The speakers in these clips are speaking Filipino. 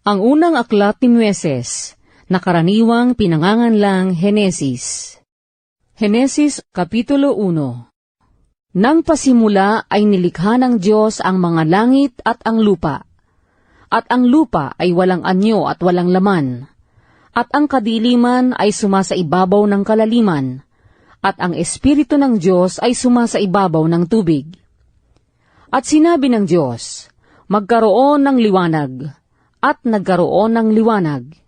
Ang unang aklat ni Moises, na karaniwang pinanganganlang Henesis. Henesis Kapitulo 1. Nang pasimula ay nilikha ng Diyos ang mga langit at ang lupa. At ang lupa ay walang anyo at walang laman. At ang kadiliman ay sumasa ibabaw ng kalaliman. At ang Espiritu ng Diyos ay sumasa ibabaw ng tubig. At sinabi ng Diyos, magkaroon ng liwanag. At nagkaroon ng liwanag.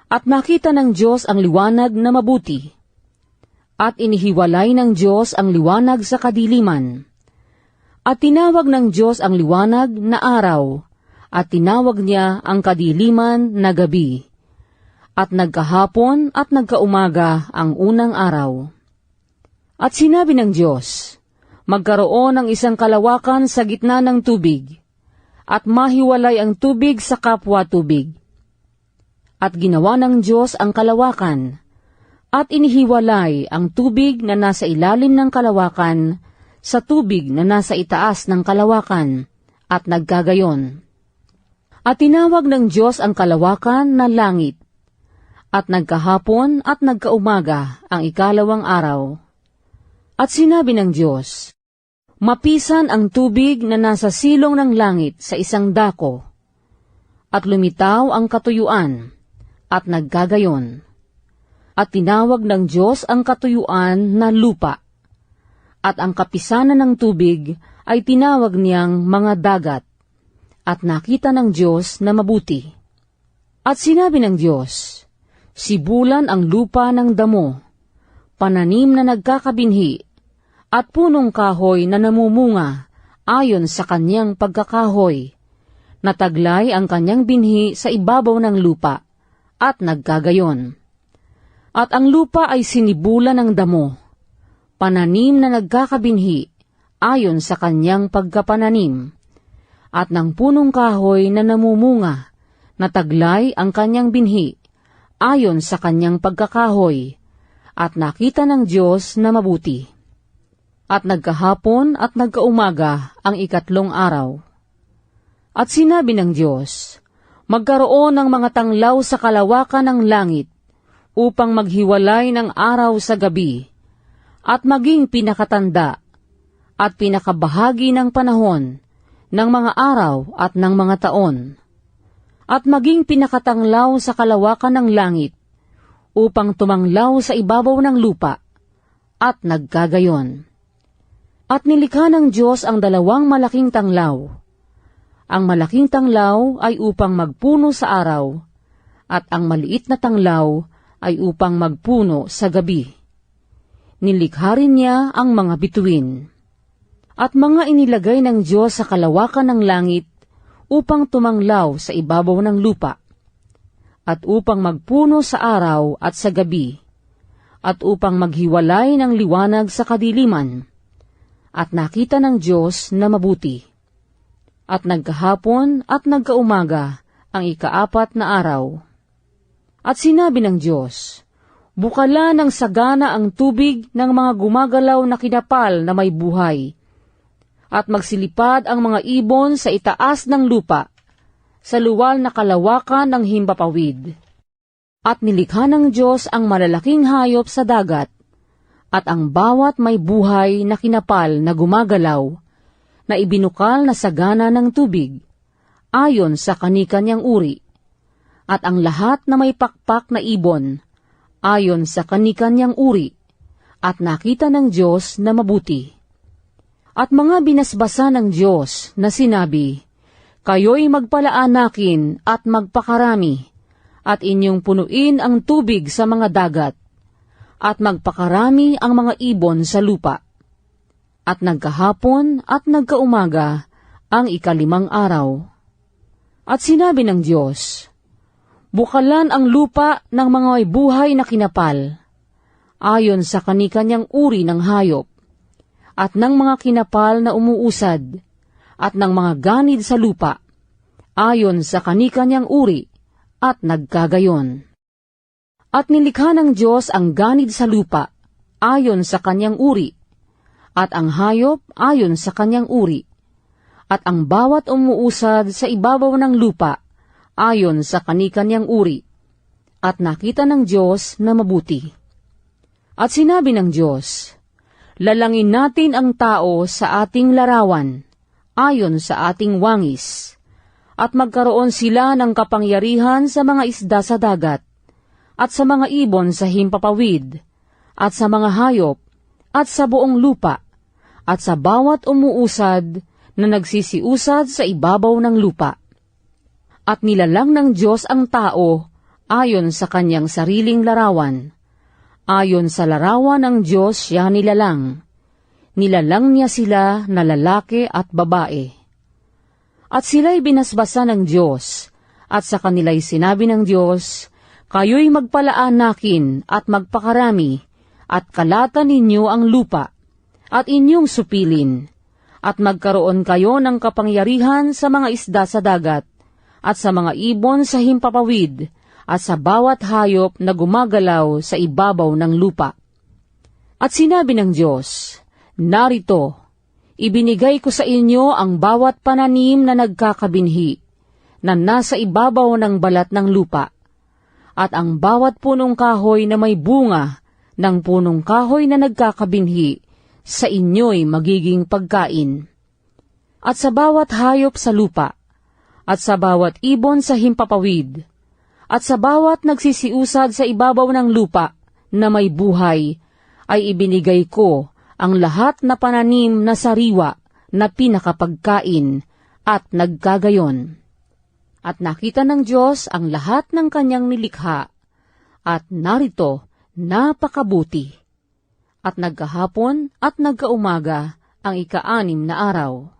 At nakita ng Diyos ang liwanag na mabuti. At inihiwalay ng Diyos ang liwanag sa kadiliman. At tinawag ng Diyos ang liwanag na araw, at tinawag niya ang kadiliman na gabi. At nagkahapon at nagkaumaga ang unang araw. At sinabi ng Diyos, magkaroon ng isang kalawakan sa gitna ng tubig, at mahiwalay ang tubig sa kapwa tubig. At ginawa ng Diyos ang kalawakan, at inihiwalay ang tubig na nasa ilalim ng kalawakan sa tubig na nasa itaas ng kalawakan, at nagkagayon. At tinawag ng Diyos ang kalawakan na langit, at nagkahapon at nagkaumaga ang ikalawang araw. At sinabi ng Diyos, mapisan ang tubig na nasa silong ng langit sa isang dako, at lumitaw ang katuyuan, at nagkagayon. At tinawag ng Diyos ang katuyuan na lupa, at ang kapisanan ng tubig ay tinawag niyang mga dagat, at nakita ng Diyos na mabuti. At sinabi ng Diyos, sibulan ang lupa ng damo, pananim na nagkakabinhi, at punong kahoy na namumunga ayon sa kanyang pagkakahoy, nataglay ang kanyang binhi sa ibabaw ng lupa, at nagkagayon. At ang lupa ay sinibulan ng damo, pananim na nagkakabinhi ayon sa kanyang pagkapananim, at ng punong kahoy na namumunga, nataglay ang kanyang binhi ayon sa kanyang pagkakahoy, at nakita ng Diyos na mabuti. At nagkahapon at nagkaumaga ang ikatlong araw. At sinabi ng Diyos, magkaroon ng mga tanglaw sa kalawakan ng langit, upang maghiwalay ng araw sa gabi, at maging pinakatanda, at pinakabahagi ng panahon, ng mga araw at ng mga taon, at maging pinakatanglaw sa kalawakan ng langit, upang tumanglaw sa ibabaw ng lupa, at nagkagayon. At nilikha ng Diyos ang dalawang malaking tanglaw. Ang malaking tanglaw ay upang magpuno sa araw, at ang maliit na tanglaw ay upang magpuno sa gabi. Nilikha rin niya ang mga bituin. At mga inilagay ng Diyos sa kalawakan ng langit upang tumanglaw sa ibabaw ng lupa, at upang magpuno sa araw at sa gabi, at upang maghiwalay ng liwanag sa kadiliman. At nakita ng Diyos na mabuti. At nagkahapon at nagkaumaga ang ikaapat na araw. At sinabi ng Diyos, bukala ng sagana ang tubig ng mga gumagalaw na kinapal na may buhay, at magsilipad ang mga ibon sa itaas ng lupa, sa luwal na kalawakan ng himpapawid. At nilikha ng Diyos ang malalaking hayop sa dagat, at ang bawat may buhay na kinapal na gumagalaw, na ibinukal na sagana ng tubig, ayon sa kani-kanyang uri, at ang lahat na may pakpak na ibon, ayon sa kani-kanyang uri, at nakita ng Diyos na mabuti. At mga binasbasa ng Diyos na sinabi, kayo'y magpalaanakin at magpakarami, at inyong punuin ang tubig sa mga dagat, at magpakarami ang mga ibon sa lupa. At nagkahapon at nagkaumaga ang ikalimang araw. At sinabi ng Diyos, bukalan ang lupa ng mga may buhay na kinapal, ayon sa kani-kanyang uri ng hayop, at ng mga kinapal na umuusad, at ng mga ganid sa lupa, ayon sa kani-kanyang uri, at nagkagayon. At nilikha ng Diyos ang ganid sa lupa, ayon sa kanyang uri, at ang hayop ayon sa kanyang uri, at ang bawat umuusad sa ibabaw ng lupa, ayon sa kani-kanyang uri, at nakita ng Diyos na mabuti. At sinabi ng Diyos, lalangin natin ang tao sa ating larawan, ayon sa ating wangis, at magkaroon sila ng kapangyarihan sa mga isda sa dagat, at sa mga ibon sa himpapawid, at sa mga hayop, at sa buong lupa, at sa bawat umuusad na nagsisiusad sa ibabaw ng lupa. At nilalang ng Diyos ang tao ayon sa kanyang sariling larawan. Ayon sa larawan ng Diyos siya nilalang. Nilalang niya sila na lalaki at babae. At sila'y binasbasa ng Diyos, at sa kanila'y sinabi ng Diyos, kayo'y magpalaanakin at magpakarami, at kalatan ninyo ang lupa, at inyong supilin, at magkaroon kayo ng kapangyarihan sa mga isda sa dagat, at sa mga ibon sa himpapawid, at sa bawat hayop na gumagalaw sa ibabaw ng lupa. At sinabi ng Diyos, narito, ibinigay ko sa inyo ang bawat pananim na nagkakabinhi, na nasa ibabaw ng balat ng lupa, at ang bawat punong kahoy na may bunga ng punong kahoy na nagkakabinhi, sa inyo'y magiging pagkain. At sa bawat hayop sa lupa, at sa bawat ibon sa himpapawid, at sa bawat nagsisiusad sa ibabaw ng lupa na may buhay, ay ibinigay ko ang lahat na pananim na sariwa na pinakapagkain at nagkagayon. At nakita ng Diyos ang lahat ng kanyang nilikha, at narito, napakabuti. At nagkahapon at nagkaumaga ang ika-6 na araw.